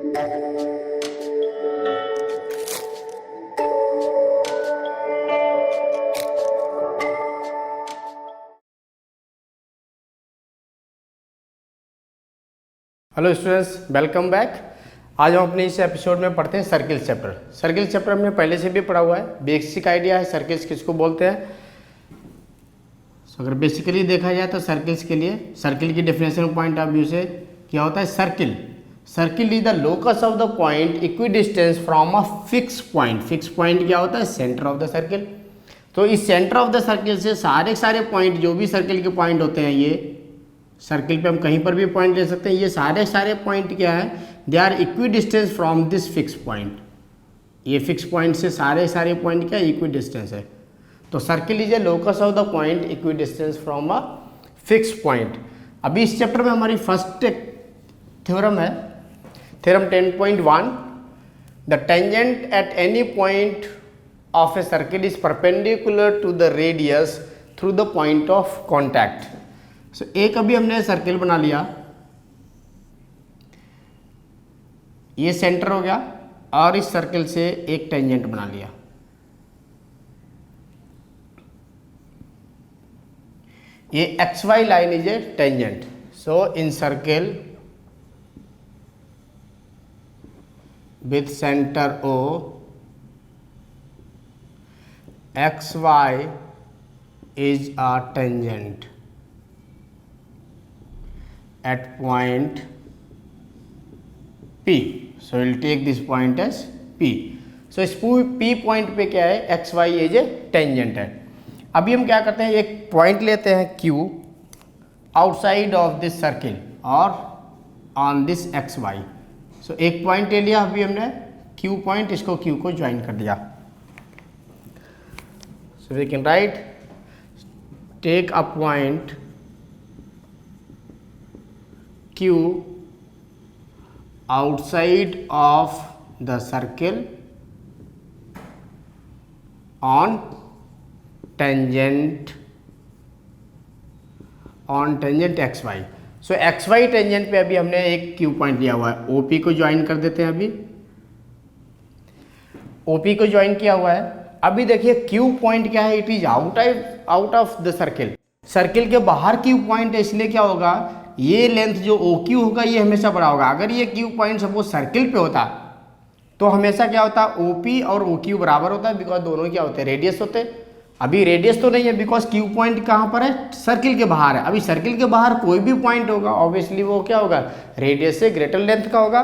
Hello students, welcome back. आज हम अपने इस एपिसोड में पढ़ते हैं सर्किल्स चैप्टर। सर्किल्स चैप्टर हमने पहले से भी पढ़ा हुआ है, बेसिक आइडिया है सर्किल्स किसको बोलते हैं। अगर बेसिकली देखा जाए तो सर्किल्स के लिए सर्किल की डेफिनेशन पॉइंट ऑफ व्यू से क्या होता है, circle is the locus of the point equidistance from a fix point. Fix point क्या होता है, सेंटर ऑफ द सर्किल। तो इस सेंटर ऑफ द सर्किल से सारे पॉइंट, जो भी सर्किल के पॉइंट होते हैं, ये सर्किल पे हम कहीं पर भी पॉइंट ले सकते हैं, ये सारे पॉइंट क्या है, they are equidistance from this fix point. ये फिक्स पॉइंट से सारे पॉइंट क्या इक्वी डिस्टेंस है। तो circle is a locus of the point equidistance from a fix point. अभी इस चैप्टर में हमारी फर्स्ट थ्योरम है, theorem 10.1, the tangent at any point of a circle is perpendicular to the radius through the point of contact. So एक अभी हमने circle बना लिया, ये सेंटर हो गया, और इस सर्किल से एक टेंजेंट बना लिया। ये X Y line is a tangent. So in circle with centre O, X Y is a tangent at point P. So we'll take this point as P. So इस P पॉइंट पे क्या है, X Y as a tangent है। अभी हम क्या करते हैं, एक पॉइंट लेते हैं Q outside of this circle और on this X Y. So एक पॉइंट ले लिया अभी हमने Q पॉइंट, इसको Q को ज्वाइन कर दिया। So we can write take a point Q outside of the circle on tangent XY। So XY tangent पे अभी हमने एक Q पॉइंट लिया हुआ है, OP को ज्वाइन कर देते हैं। अभी OP को ज्वाइन किया हुआ है। अभी देखिए Q पॉइंट क्या है, it is out of the circle. Circle के बाहर Q पॉइंट है, इसलिए क्या होगा, ये लेंथ जो OQ होगा ये हमेशा बड़ा होगा। अगर ये Q पॉइंट सपोज सर्किल पे होता तो हमेशा क्या होता, OP और OQ बराबर होता है, बिकॉज दोनों क्या होते हैं, रेडियस होते हैं। अभी रेडियस तो नहीं है, बिकॉज Q पॉइंट कहाँ पर है, सर्किल के बाहर है। अभी सर्किल के बाहर कोई भी पॉइंट होगा, ऑब्वियसली वो क्या होगा, रेडियस से ग्रेटर लेंथ का होगा।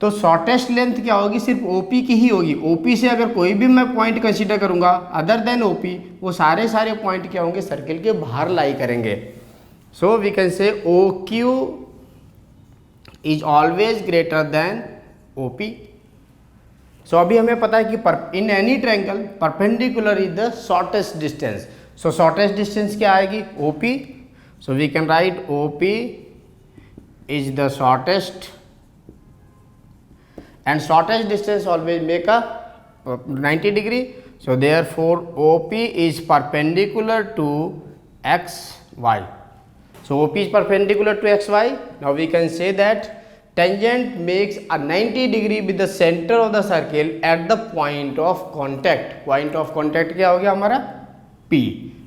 तो शॉर्टेस्ट लेंथ क्या होगी, सिर्फ OP की ही होगी। OP से अगर कोई भी मैं पॉइंट कंसीडर करूंगा अदर देन OP, वो सारे पॉइंट क्या होंगे, सर्किल के बाहर लाई करेंगे। So we can say OQ is always greater than OP. So अभी हमें पता है कि in any triangle perpendicular is the shortest distance. So shortest distance क्या आएगी, OP. So we can write OP is the shortest, and shortest distance always make a 90 degree. So therefore OP is perpendicular to XY. So OP is perpendicular to XY. Now we can say that tangent makes a 90 degree with the center of the circle at the point of contact. Point of contact क्या हो गया हमारा, P.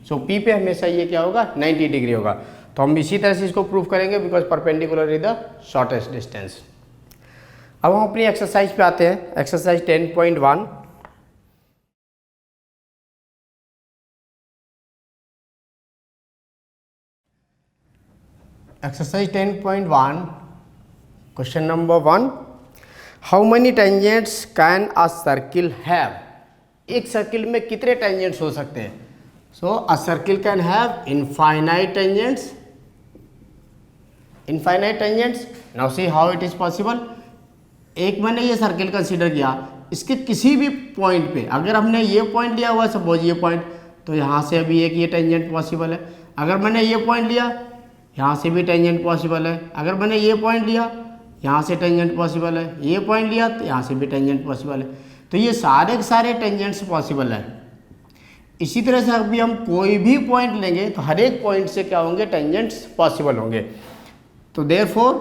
So P पे हमेशा ये क्या होगा, 90 degree होगा। तो हम इसी तरह से इसको प्रूव करेंगे, because perpendicular is the shortest distance. अब हम अपनी एक्सरसाइज पे आते हैं, exercise 10.1। Exercise 10.1, question number 1, how many tangents can a circle have? एक सर्किल में कितने टेंजेंट्स हो सकते हैं। So a circle can have infinite tangents. Now see how it is possible. एक मैंने ये सर्किल कंसीडर किया, इसके किसी भी पॉइंट पे अगर हमने ये पॉइंट लिया हुआ, सपोज ये पॉइंट, तो यहाँ से अभी एक ये टेंजेंट पॉसिबल है। अगर मैंने ये पॉइंट लिया, यहाँ से भी टेंजेंट पॉसिबल है। अगर मैंने ये पॉइंट लिया, यहाँ से टेंजेंट पॉसिबल है। ये पॉइंट लिया तो यहाँ से भी टेंजेंट पॉसिबल है। तो ये सारे के सारे टेंजेंट्स पॉसिबल है। इसी तरह से अभी हम कोई भी पॉइंट लेंगे तो हर एक पॉइंट से क्या होंगे, टेंजेंट्स पॉसिबल होंगे। तो देयरफॉर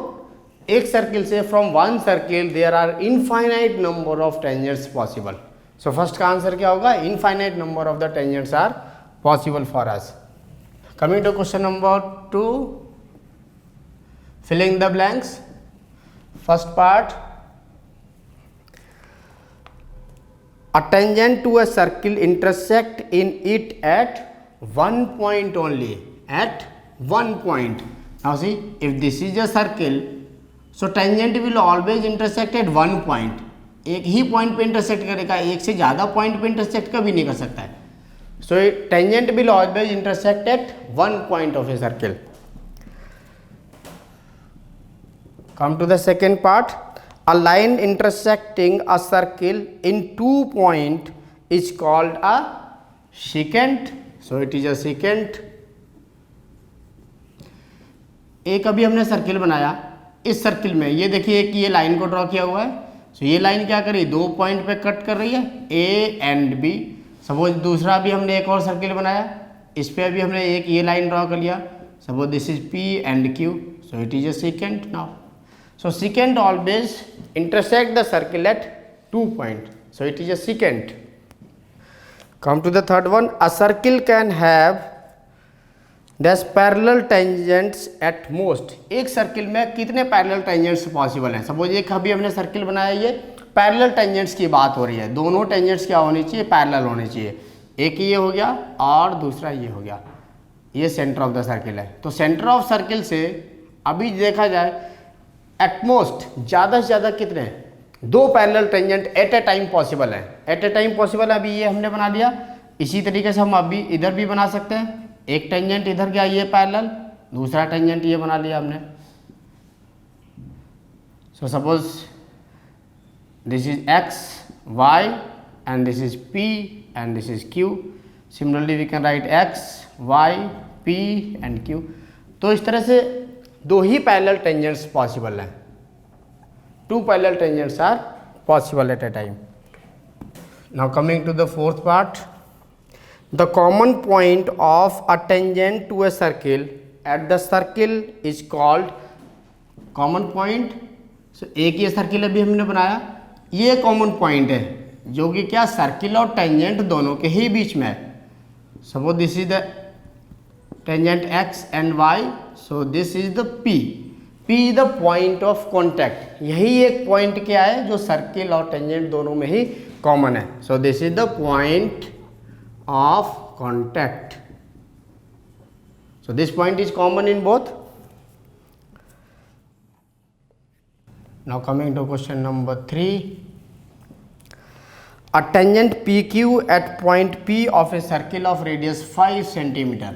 एक सर्किल से from one circle there are infinite number of tangents possible. So first का आंसर क्या होगा, infinite number of the tangents are possible for us. Coming to question number 2, filling the blanks. First part, a tangent to a circle intersect in it at one point only, at one point. Now see, if this is a circle, so tangent will always intersect at one point. एक ही point पे intersect करेगा, एक से ज़्यादा point पे intersect कभी नहीं कर सकता है। सो tangent will always intersect at one point of a circle. Come to the second part. A line intersecting a circle in 2 points is called a secant. So it is a secant. एक अभी हमने circle बनाया, इस circle में ये देखिए कि ये लाइन को ड्रॉ किया हुआ है। सो ये लाइन क्या कर रही है, 2 पॉइंट पे कट कर रही है, ए एंड बी। सपोज दूसरा भी हमने एक और सर्किल बनाया, इस पे अभी हमने एक ये लाइन ड्रॉ कर लिया। Suppose this is P and Q, so it is a secant now. So secant always intersect the circle at 2 points. So it is a secant. Come to the third one. A circle can have dash parallel tangents at most. एक circle में कितने parallel tangents possible हैं? Suppose एक अभी हमने circle बनाया, ये parallel tangents की बात हो रही है। दोनों टेंजेंट्स क्या होनी चाहिए, पैरेलल होनी चाहिए। एक ये हो गया और दूसरा ये हो गया, ये सेंटर ऑफ द सर्किल है। तो सेंटर ऑफ सर्किल से अभी देखा जाए एटमोस्ट ज़्यादा से ज़्यादा कितने, 2 parallel tangent at a time possible है। एट ए टाइम पॉसिबल है। अभी ये हमने बना लिया, इसी तरीके से हम अभी इधर भी बना सकते हैं। एक टेंजेंट इधर गया, ये पैरेलल, दूसरा टेंजेंट ये बना लिया हमने। So suppose this is X Y and this is P and this is Q. Similarly we can write X Y P and Q. तो इस तरह से 2 ही पैरेलल टेंजेंट्स पॉसिबल हैं। 2 parallel tangents are possible at a time. Now coming to the fourth part, the common point of a tangent to a circle at the circle is called common point. So एक ये circle अभी हमने बनाया, ये common point है जो कि क्या, सर्किल और टेंजेंट दोनों के ही बीच में है। Suppose this is the tangent x and y, so this is the P. P is the point of contact. यही एक पॉइंट क्या है जो सर्किल और टेंजेंट दोनों में ही कॉमन है। so this is the point of contact. so this point is common in both. now coming to question number 3, a tangent PQ at point P of a circle of radius 5 centimeter.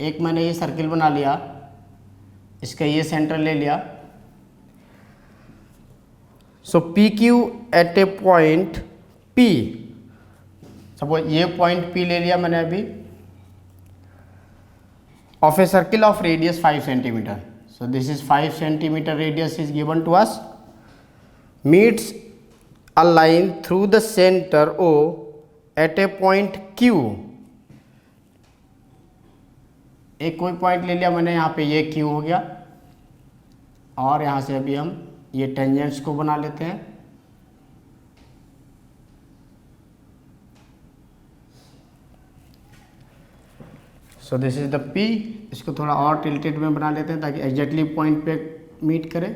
एक मैंने ये circle बना लिया, इसका ये centre ले लिया। So P Q at a point P, suppose ये पॉइंट पी ले लिया मैंने अभी, of a circle of radius 5 centimetre. So this is 5 centimetre radius is given to us, meets a line through the centre O at a point Q. एक कोई point ले लिया मैंने, यहाँ पे ये Q हो गया, और यहाँ से अभी हम ये टेंजेंट्स को बना लेते हैं। सो दिस इज द P। इसको थोड़ा और टिल्टेड में बना लेते हैं ताकि एग्जैक्टली पॉइंट पे मीट करे।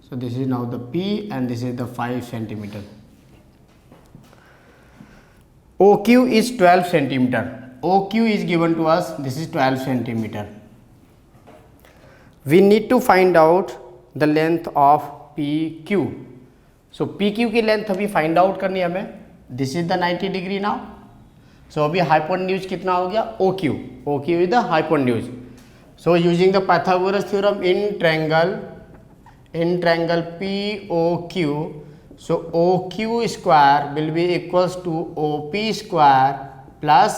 सो this is now the P and this is the 5 centimetre. OQ is 12 centimeter. OQ is given to us, this is 12 centimeter. We need to find out the length of PQ. So PQ की length अभी find out करनी है हमें। This is the 90 degree now. So अभी hypotenuse कितना हो गया, OQ। OQ is the hypotenuse. So using the Pythagoras theorem in triangle POQ, so OQ square will be equals to OP square plus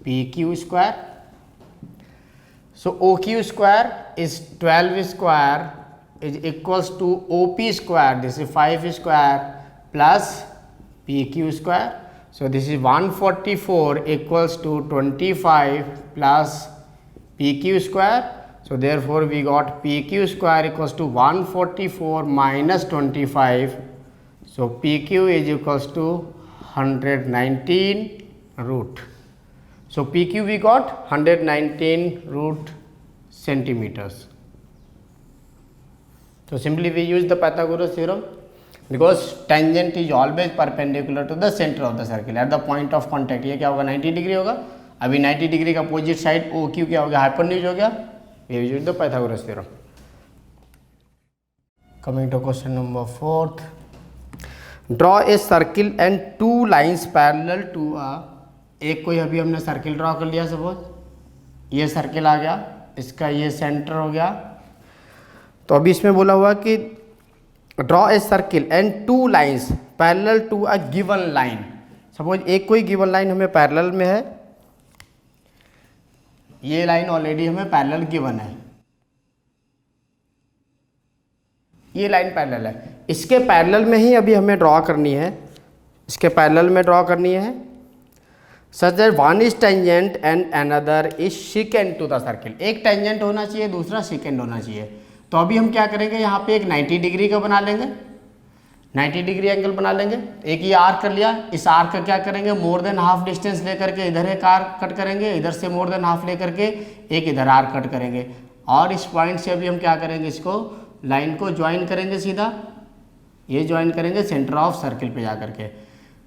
PQ square. So OQ square is 12 square is equals to OP square, this is 5 square plus PQ square. So this is 144 equals to 25 plus PQ square. So therefore we got PQ square equals to 144 minus 25. So PQ is equals to 119 root. So PQ we got 119 root centimeters. So simply we use the Pythagoras theorem because tangent is always perpendicular to the center of the circle at the point of contact. ये क्या होगा 90 degree होगा. अभी 90 degree का opposite side OQ क्या हो गया hypotenuse हो गया. We use the Pythagoras theorem. Coming to question number 4th. Draw a circle and two lines parallel to a. एक कोई अभी हमने सर्किल ड्रॉ कर लिया. सपोज ये सर्किल आ गया, इसका ये सेंटर हो गया. तो अभी इसमें बोला हुआ कि draw a circle and two lines parallel to a given line. Suppose एक कोई गिवन लाइन हमें पैरेलल में है. ये लाइन ऑलरेडी हमें पैरेलल गिवन है. ये लाइन पैरेलल है. इसके पैरेलल में ही अभी हमें ड्रॉ करनी है. इसके पैरेलल में ड्रॉ करनी है. Such that one is tangent and another is secant to the circle. एक टेंजेंट होना चाहिए, दूसरा सेकेंड होना चाहिए. तो अभी हम क्या करेंगे, यहाँ पे एक 90 डिग्री का बना लेंगे. 90 डिग्री एंगल बना लेंगे. एक ये आर्क कर लिया. इस आर्क का क्या करेंगे, मोर देन हाफ डिस्टेंस लेकर के इधर एक आर्क कट करेंगे, इधर से मोर देन हाफ लेकर के एक इधर आर्क कट करेंगे. और इस पॉइंट से अभी हम क्या करेंगे, इसको लाइन को ज्वाइन करेंगे. सीधा ये ज्वाइन करेंगे सेंटर ऑफ सर्किल पे जा करके.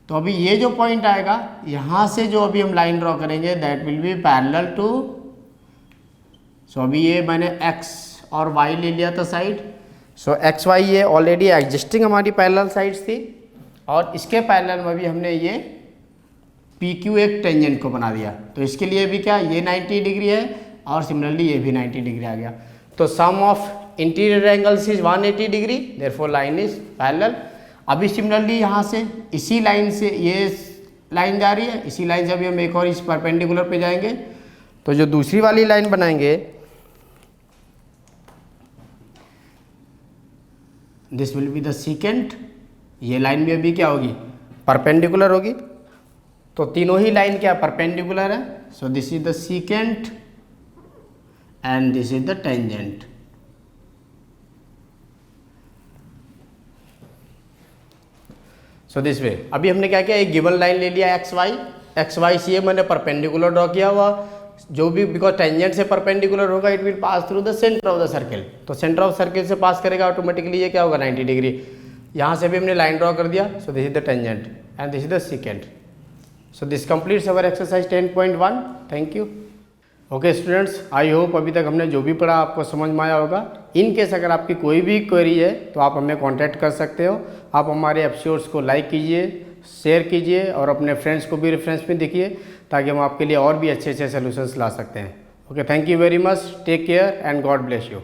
तो अभी ये जो पॉइंट आएगा, यहाँ से जो अभी हम लाइन ड्रॉ करेंगे that will be parallel to. So अभी ये मैंने x और y ले लिया था साइड. सो एक्स वाई ये ऑलरेडी एग्जिस्टिंग हमारी पैरेलल साइड्स थी. और इसके पैरेलल में भी हमने ये PQ एक टेंजेंट को बना दिया. तो इसके लिए भी क्या, ये 90 डिग्री है और सिमिलरली ये भी 90 डिग्री आ गया. तो sum of interior angles is 180 degree, therefore line is parallel. अभी सिमिलरली यहाँ से इसी लाइन से ये लाइन जा रही है. इसी लाइन से अभी हम एक और इस परपेंडिकुलर पे जाएंगे. तो जो दूसरी वाली लाइन बनाएंगे, this will be the second. ये लाइन भी अभी क्या होगी, परपेंडिकुलर होगी. तो तीनों ही लाइन क्या परपेंडिकुलर है. सो this is the second and this is the tangent. So this way अभी हमने क्या किया, एक गिवन लाइन ले लिया एक्स वाई से ये मैंने परपेंडिकुलर ड्रॉ किया हुआ. जो भी बिकॉज टेंजेंट से परपेंडिकुलर होगा it will pass through the centre of the circle. तो सेंटर ऑफ सर्किल से पास करेगा ऑटोमेटिकली ये क्या होगा 90 डिग्री. यहाँ से भी हमने लाइन ड्रॉ कर दिया. सो this is the tangent and this is the second. So this completes our exercise 10.1. Thank you. Okay students, I hope अभी तक हमने जो भी पढ़ा आपको समझ में आया होगा. इन केस अगर आपकी कोई भी क्वेरी है तो आप हमें कांटेक्ट कर सकते हो. आप हमारे एपिसोड्स को लाइक कीजिए, शेयर कीजिए और अपने फ्रेंड्स को भी रेफरेंस में दिखिए ताकि हम आपके लिए और भी अच्छे अच्छे सोल्यूशंस ला सकते हैं. Okay, thank you very much. Take care and God bless you.